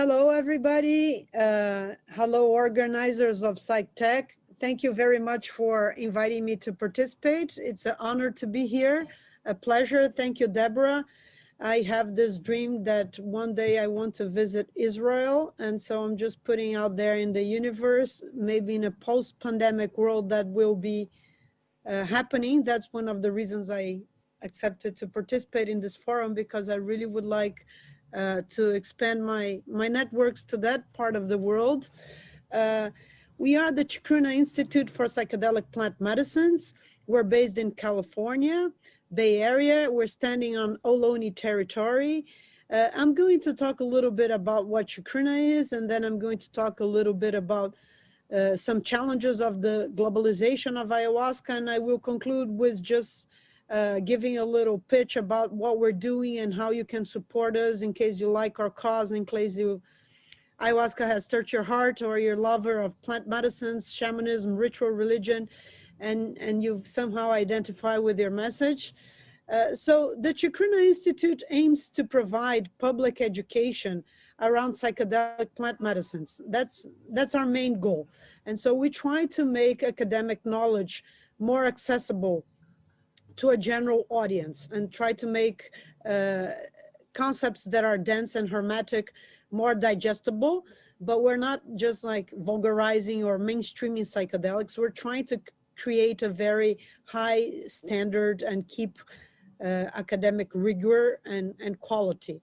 Hello, everybody. Hello, organizers of PsychTech. Thank you very much for inviting me to participate. It's an honor to be here, a pleasure. Thank you, Deborah. I have this dream that one day I want to visit Israel. And so I'm just putting out there in the universe, maybe in a post-pandemic world that will be happening. That's one of the reasons I accepted to participate in this forum, because I really would like to expand my networks to that part of the world. We are the Chacruna Institute for Psychedelic Plant Medicines. We're based in California, Bay Area. We're standing on Ohlone territory. I'm going to talk a little bit about what Chacruna is, and then I'm going to talk a little bit about some challenges of the globalization of ayahuasca, and I will conclude with just giving a little pitch about what we're doing and how you can support us in case you like our cause, in case ayahuasca has touched your heart, or you're a lover of plant medicines, shamanism, ritual religion, and you've somehow identified with your message. So the Chacruna Institute aims to provide public education around psychedelic plant medicines. That's our main goal. And so we try to make academic knowledge more accessible to a general audience and try to make concepts that are dense and hermetic more digestible. But we're not just like vulgarizing or mainstreaming psychedelics. We're trying to create a very high standard and keep academic rigor and quality.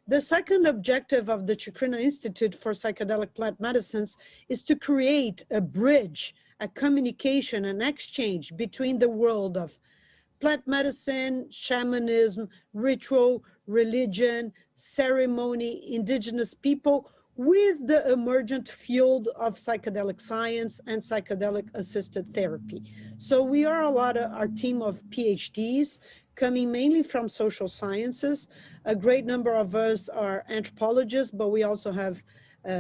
The second objective of the Chacruna Institute for Psychedelic Plant Medicines is to create a bridge, a communication, an exchange between the world of plant medicine, shamanism, ritual, religion, ceremony, indigenous people, with the emergent field of psychedelic science and psychedelic assisted therapy. So we are our team of PhDs coming mainly from social sciences. A great number of us are anthropologists, but we also have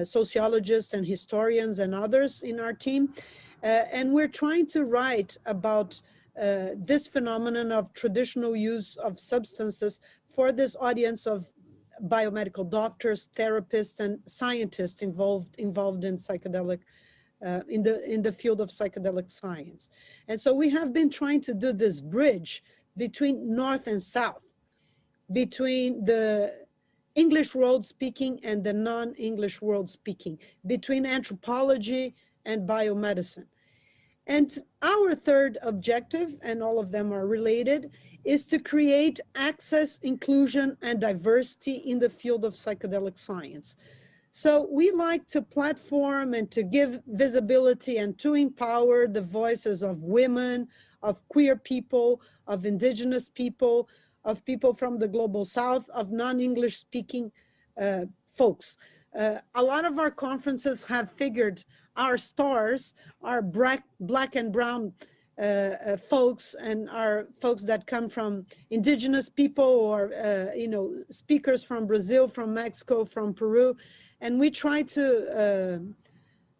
sociologists and historians and others in our team. And we're trying to write about this phenomenon of traditional use of substances for this audience of biomedical doctors, therapists, and scientists involved in psychedelic, in the field of psychedelic science. And so we have been trying to do this bridge between North and South, between the English world speaking and the non-English world speaking, between anthropology and biomedicine. And our third objective, and all of them are related, is to create access, inclusion, and diversity in the field of psychedelic science. So we like to platform and to give visibility and to empower the voices of women, of queer people, of indigenous people, of people from the global south, of non-English speaking folks. A lot of our conferences have figured our stars are black and brown folks, and are folks that come from indigenous people, or speakers from Brazil, from Mexico, from Peru. And we try to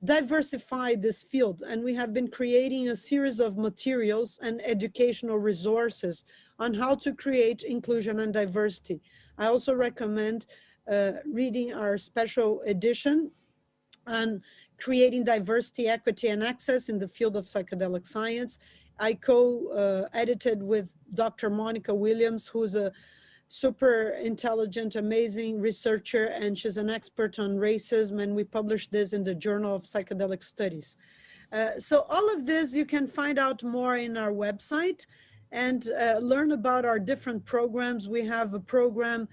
diversify this field, and we have been creating a series of materials and educational resources on how to create inclusion and diversity. I also recommend reading our special edition on creating diversity, equity, and access in the field of psychedelic science. I co-edited with Dr. Monica Williams, who's a super intelligent, amazing researcher, and she's an expert on racism, and we published this in the Journal of Psychedelic Studies. So all of this you can find out more in our website and learn about our different programs. We have a program,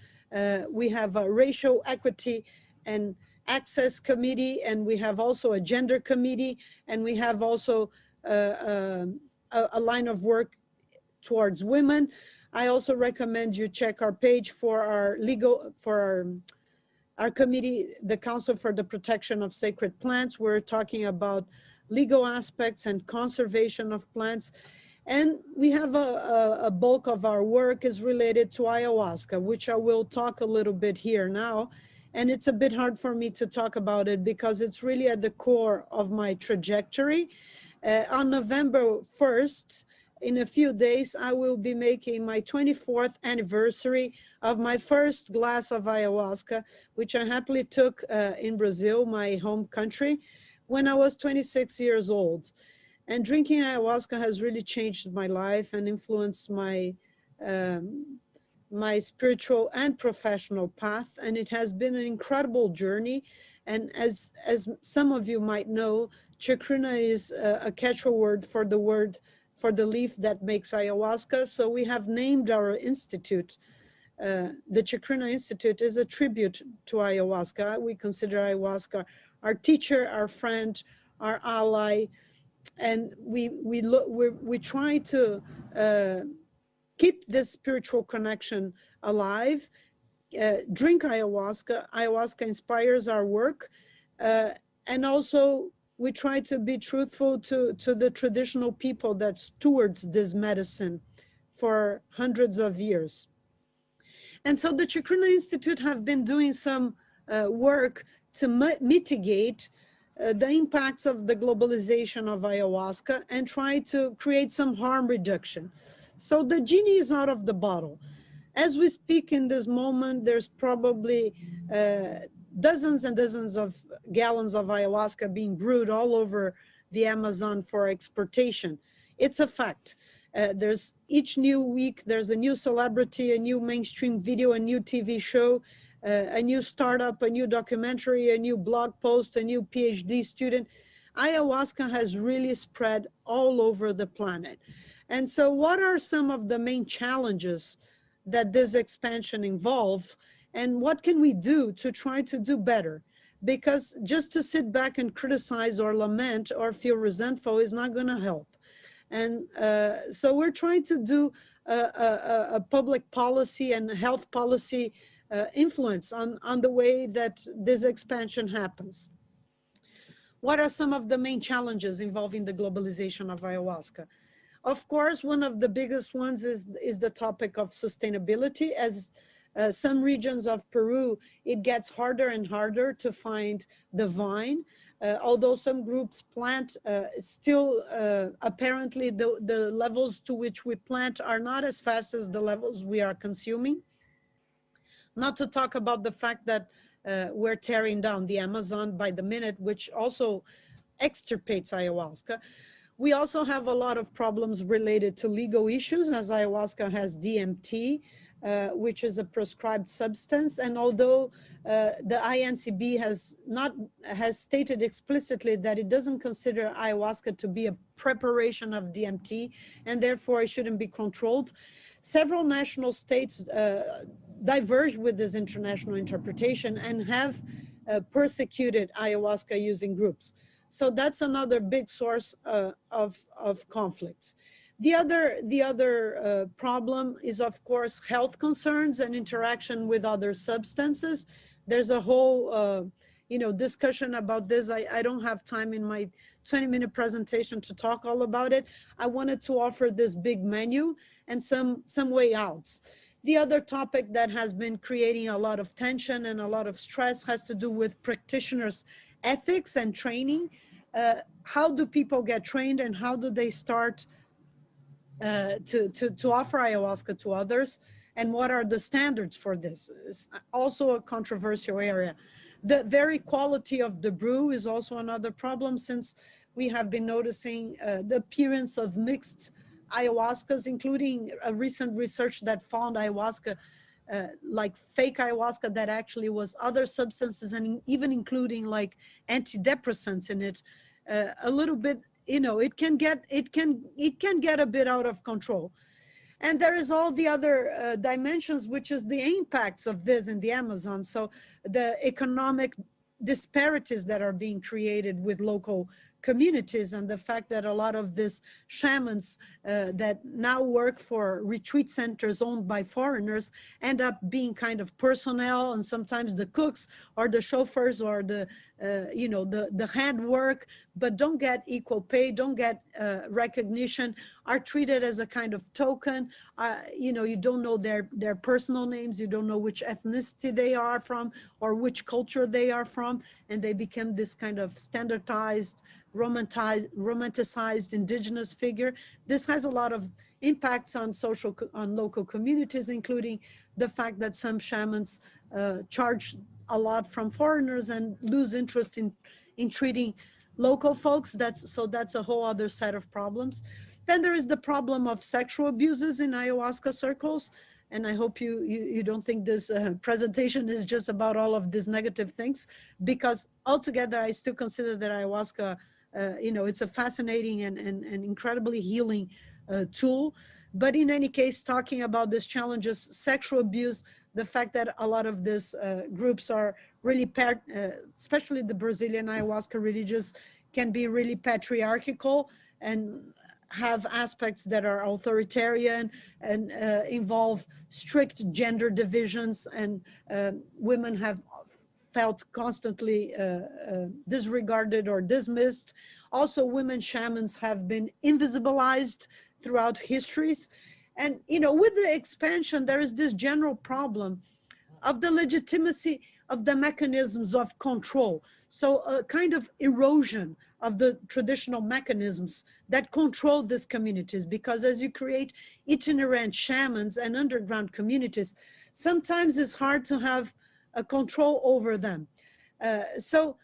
we have a racial equity and access committee, and we have also a gender committee, and we have also a line of work towards women. I also recommend you check our page for our committee, the Council for the Protection of Sacred Plants. We're talking about legal aspects and conservation of plants. And we have a bulk of our work is related to ayahuasca, which I will talk a little bit here now. And it's a bit hard for me to talk about it because it's really at the core of my trajectory. On November 1st, in a few days, I will be making my 24th anniversary of my first glass of ayahuasca, which I happily took in Brazil, my home country, when I was 26 years old. And drinking ayahuasca has really changed my life and influenced um, my spiritual and professional path. And it has been an incredible journey. And as some of you might know, Chacruna is a Quechua word for the leaf that makes ayahuasca. So we have named our institute. The Chacruna Institute is a tribute to ayahuasca. We consider ayahuasca our teacher, our friend, our ally, and we try to keep this spiritual connection alive. Drink ayahuasca. Ayahuasca inspires our work, and also we try to be truthful to the traditional people that stewards this medicine for hundreds of years. And so the Chacruna Institute have been doing some work to mitigate the impacts of the globalization of ayahuasca and try to create some harm reduction. So the genie is out of the bottle. As we speak in this moment, there's probably dozens and dozens of gallons of ayahuasca being brewed all over the Amazon for exportation. It's a fact. There's each new week, there's a new celebrity, a new mainstream video, a new TV show, a new startup, a new documentary, a new blog post, a new PhD student. Ayahuasca has really spread all over the planet. And so what are some of the main challenges that this expansion involves, and what can we do to try to do better? Because just to sit back and criticize or lament or feel resentful is not going to help. And so we're trying to do a public policy and health policy influence on the way that this expansion happens. What are some of the main challenges involving the globalization of ayahuasca? Of course, one of the biggest ones is the topic of sustainability. As some regions of Peru, it gets harder and harder to find the vine. Although some groups plant, still apparently the levels to which we plant are not as fast as the levels we are consuming. Not to talk about the fact that we're tearing down the Amazon by the minute, which also extirpates ayahuasca. We also have a lot of problems related to legal issues, as ayahuasca has DMT, which is a prescribed substance. And although the INCB has stated explicitly that it doesn't consider ayahuasca to be a preparation of DMT, and therefore it shouldn't be controlled, several national states diverge with this international interpretation and have persecuted ayahuasca using groups. So that's another big source of conflicts. The other problem is, of course, health concerns and interaction with other substances. There's a whole discussion about this. I don't have time in my 20-minute presentation to talk all about it. I wanted to offer this big menu and some way outs. The other topic that has been creating a lot of tension and a lot of stress has to do with practitioners' ethics and training. How do people get trained, and how do they start to offer ayahuasca to others, and what are the standards for this? It's also a controversial area. The very quality of the brew is also another problem, since we have been noticing the appearance of mixed ayahuascas, including a recent research that found ayahuasca like fake ayahuasca that actually was other substances, and even including like antidepressants in it. A little bit, it can get a bit out of control. And there is all the other dimensions, which is the impacts of this in the Amazon. So the economic disparities that are being created with local communities, and the fact that a lot of these shamans that now work for retreat centers owned by foreigners end up being kind of personnel, and sometimes the cooks or the chauffeurs or the handwork but don't get equal pay, don't get recognition, are treated as a kind of token. You know, you don't know their personal names, you don't know which ethnicity they are from or which culture they are from, and they become this kind of standardized, romanticized indigenous figure. This has a lot of impacts on local communities, including the fact that some shamans charge a lot from foreigners and lose interest in treating local folks. That's a whole other set of problems. Then there is the problem of sexual abuses in ayahuasca circles. And I hope you don't think this presentation is just about all of these negative things, because altogether I still consider that ayahuasca, you know, it's a fascinating and incredibly healing tool. But in any case, talking about these challenges, sexual abuse, the fact that a lot of these groups are really, especially the Brazilian ayahuasca religious, can be really patriarchal and have aspects that are authoritarian and involve strict gender divisions, and women have felt constantly disregarded or dismissed. Also, women shamans have been invisibilized throughout histories. And, you know, with the expansion, there is this general problem of the legitimacy of the mechanisms of control. So a kind of erosion of the traditional mechanisms that control these communities, because as you create itinerant shamans and underground communities, sometimes it's hard to have a control over them. So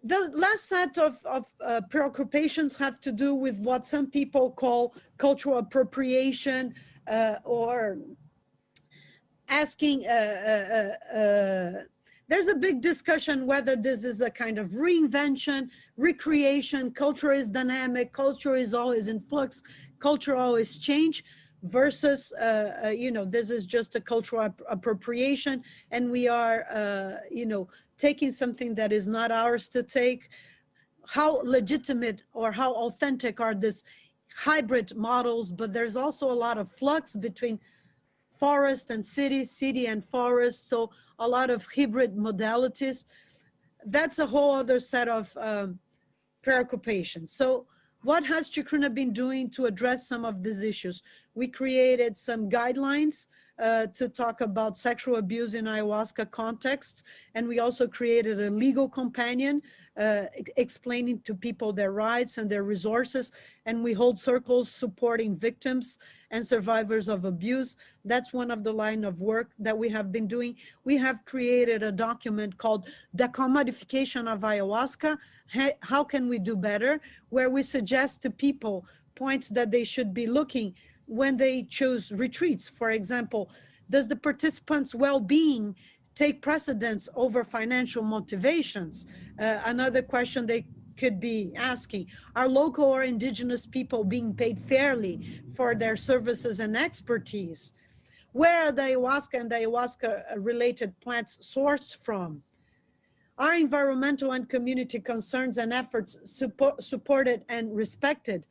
the last set of preoccupations have to do with what some people call cultural appropriation, or asking, there's a big discussion whether this is a kind of reinvention, recreation, culture is dynamic, culture is always in flux, culture always change, versus, you know, this is just a cultural appropriation, and we are, you know, taking something that is not ours to take. How legitimate or how authentic are these hybrid models? But there's also a lot of flux between forest and city, city and forest, so a lot of hybrid modalities. That's a whole other set of preoccupations. So what has Chacruna been doing to address some of these issues? We created some guidelines to talk about sexual abuse in ayahuasca context, and we also created a legal companion explaining to people their rights and their resources, and we hold circles supporting victims and survivors of abuse. That's one of the line of work that we have been doing. We have created a document called The Commodification of Ayahuasca, How Can We Do Better?, where we suggest to people points that they should be looking when they choose retreats. For example, does the participants' well-being take precedence over financial motivations? Another question they could be asking, are local or indigenous people being paid fairly for their services and expertise? Where are the ayahuasca and the ayahuasca-related plants sourced from? Are environmental and community concerns and efforts supported and respected?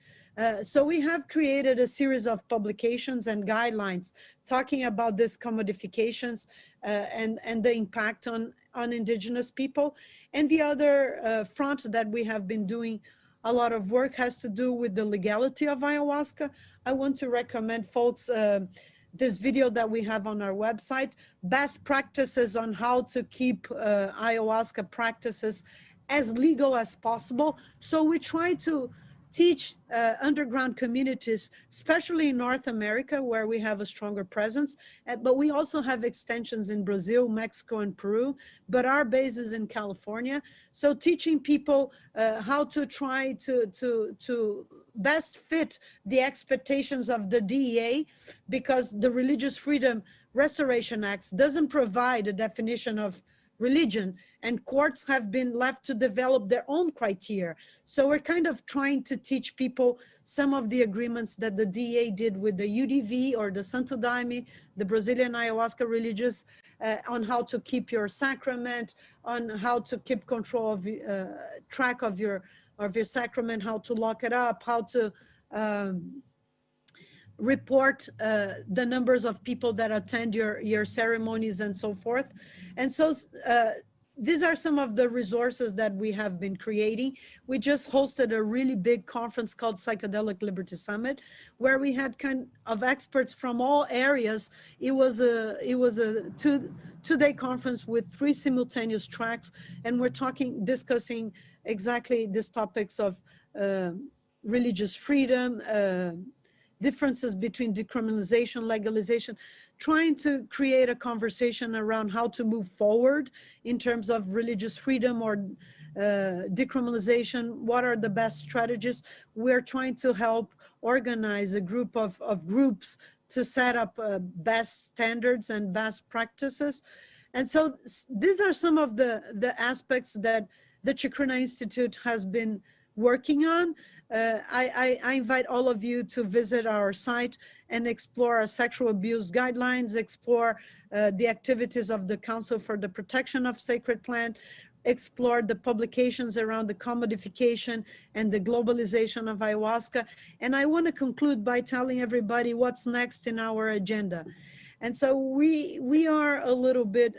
So we have created a series of publications and guidelines talking about these commodifications and the impact on indigenous people. And the other front that we have been doing a lot of work has to do with the legality of ayahuasca. I want to recommend folks this video that we have on our website, best practices on how to keep ayahuasca practices as legal as possible. So we try to teach underground communities, especially in North America, where we have a stronger presence, but we also have extensions in Brazil, Mexico, and Peru, but our base is in California. So teaching people how to try to best fit the expectations of the DEA, because the Religious Freedom Restoration Act doesn't provide a definition of religion, and courts have been left to develop their own criteria. So we're kind of trying to teach people some of the agreements that the DEA did with the UDV or the Santo Daime, the Brazilian ayahuasca religious, on how to keep your sacrament, on how to keep control of track of your sacrament, how to lock it up, how to report the numbers of people that attend your ceremonies and so forth. And so these are some of the resources that we have been creating. We just hosted a really big conference called Psychedelic Liberty Summit, where we had kind of experts from all areas. It was a two-day conference with 3 simultaneous tracks, and we're discussing exactly these topics of religious freedom, differences between decriminalization, legalization, trying to create a conversation around how to move forward in terms of religious freedom or decriminalization. What are the best strategies? We're trying to help organize a group of groups to set up best standards and best practices. And so these are some of the aspects that the Chacruna Institute has been working on. I invite all of you to visit our site and explore our sexual abuse guidelines, explore the activities of the Council for the Protection of Sacred Plant, explore the publications around the commodification and the globalization of ayahuasca. And I want to conclude by telling everybody what's next in our agenda. And so we are a little bit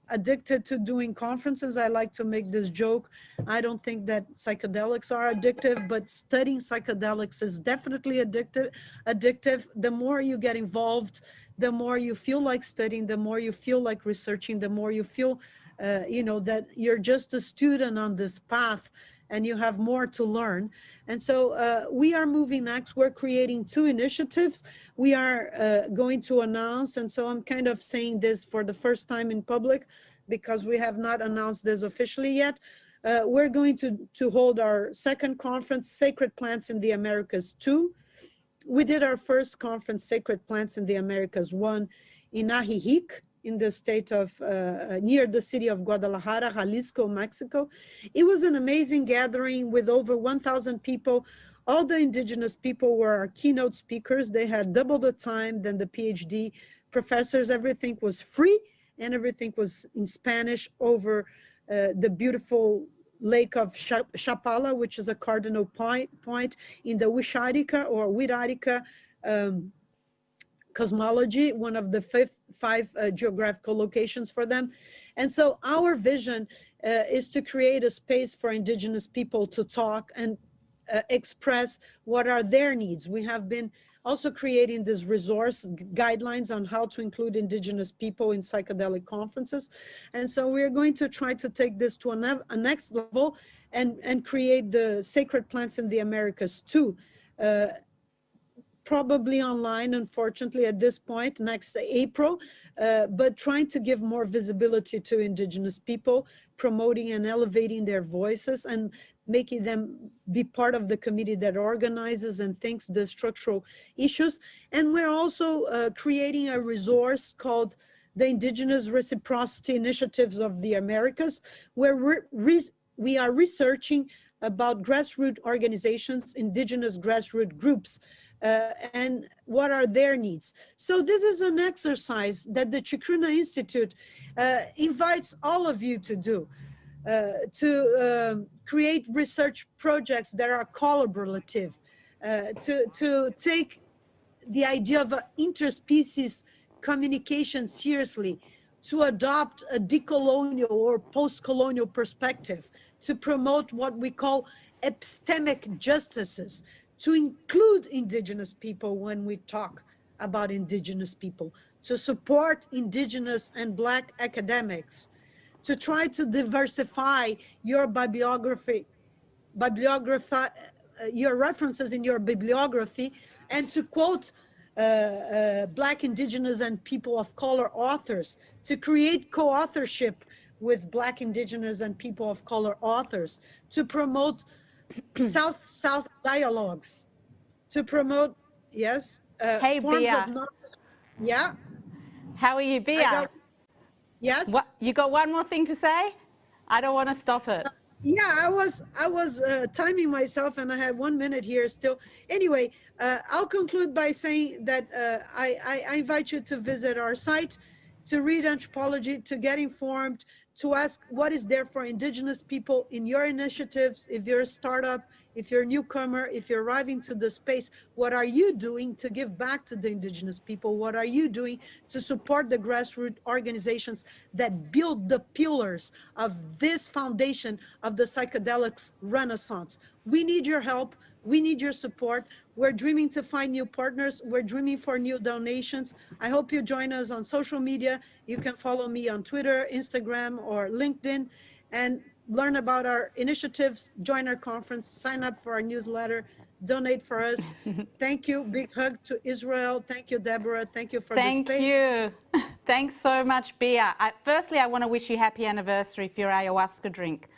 addicted to doing conferences. I like to make this joke. I don't think that psychedelics are addictive, but studying psychedelics is definitely addictive. The more you get involved, the more you feel like studying, the more you feel like researching, the more you feel, that you're just a student on this path and you have more to learn. And so we are moving next. We're creating 2 initiatives. We are going to announce, and so I'm kind of saying this for the first time in public because we have not announced this officially yet. We're going to hold our second conference, Sacred Plants in the Americas 2. We did our first conference, Sacred Plants in the Americas 1, in Ajijic, in the state of, near the city of Guadalajara, Jalisco, Mexico. It was an amazing gathering with over 1,000 people. All the indigenous people were our keynote speakers. They had double the time than the PhD professors. Everything was free and everything was in Spanish over the beautiful lake of Chapala, which is a cardinal point in the Wixárika or Wirárika cosmology, one of the five geographical locations for them. And so our vision is to create a space for indigenous people to talk and express what are their needs. We have been also creating this resource guidelines on how to include indigenous people in psychedelic conferences. And so we're going to try to take this to a next level and create the Sacred Plants in the Americas too. Probably online, unfortunately, at this point, next April, but trying to give more visibility to indigenous people, promoting and elevating their voices and making them be part of the committee that organizes and thinks the structural issues. And we're also creating a resource called the Indigenous Reciprocity Initiatives of the Americas, where we are researching about grassroots organizations, indigenous grassroots groups, and what are their needs. So this is an exercise that the Chacruna Institute invites all of you to do, to create research projects that are collaborative, to take the idea of interspecies communication seriously, to adopt a decolonial or post-colonial perspective, to promote what we call epistemic justices, to include indigenous people when we talk about indigenous people, to support indigenous and Black academics, to try to diversify your your references in your bibliography, and to quote Black, indigenous, and people of color authors, to create co-authorship with Black, indigenous, and people of color authors, to promote South-South dialogues, to promote, yes, hey, forms Bia. of knowledge. Yeah. How are you, Bia? Yes. What, you got one more thing to say? I don't want to stop it. Yeah, I was timing myself, and I had 1 minute here still. Anyway, I'll conclude by saying that I invite you to visit our site, to read anthropology, to get informed, to ask what is there for Indigenous people in your initiatives. If you're a startup, if you're a newcomer, if you're arriving to the space, what are you doing to give back to the Indigenous people? What are you doing to support the grassroots organizations that build the pillars of this foundation of the psychedelics renaissance? We need your help. We need your support. We're dreaming to find new partners. We're dreaming for new donations. I hope you join us on social media. You can follow me on Twitter, Instagram, or LinkedIn, and learn about our initiatives, join our conference, sign up for our newsletter, donate for us. Thank you. Big hug to Israel. Thank you, Deborah. Thank you for the space. Thank you. Thanks so much, Bia. Firstly, I want to wish you happy anniversary for your ayahuasca drink.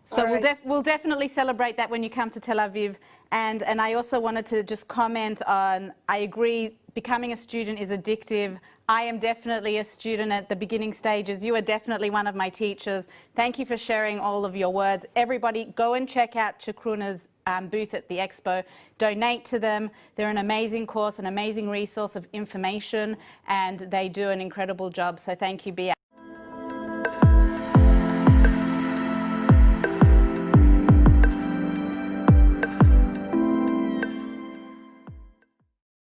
So we'll definitely celebrate that when you come to Tel Aviv. And I also wanted to just comment on, I agree, becoming a student is addictive. I am definitely a student at the beginning stages. You are definitely one of my teachers. Thank you for sharing all of your words. Everybody, go and check out Chacruna's booth at the expo. Donate to them. They're an amazing course, an amazing resource of information, and they do an incredible job. So thank you, Bia.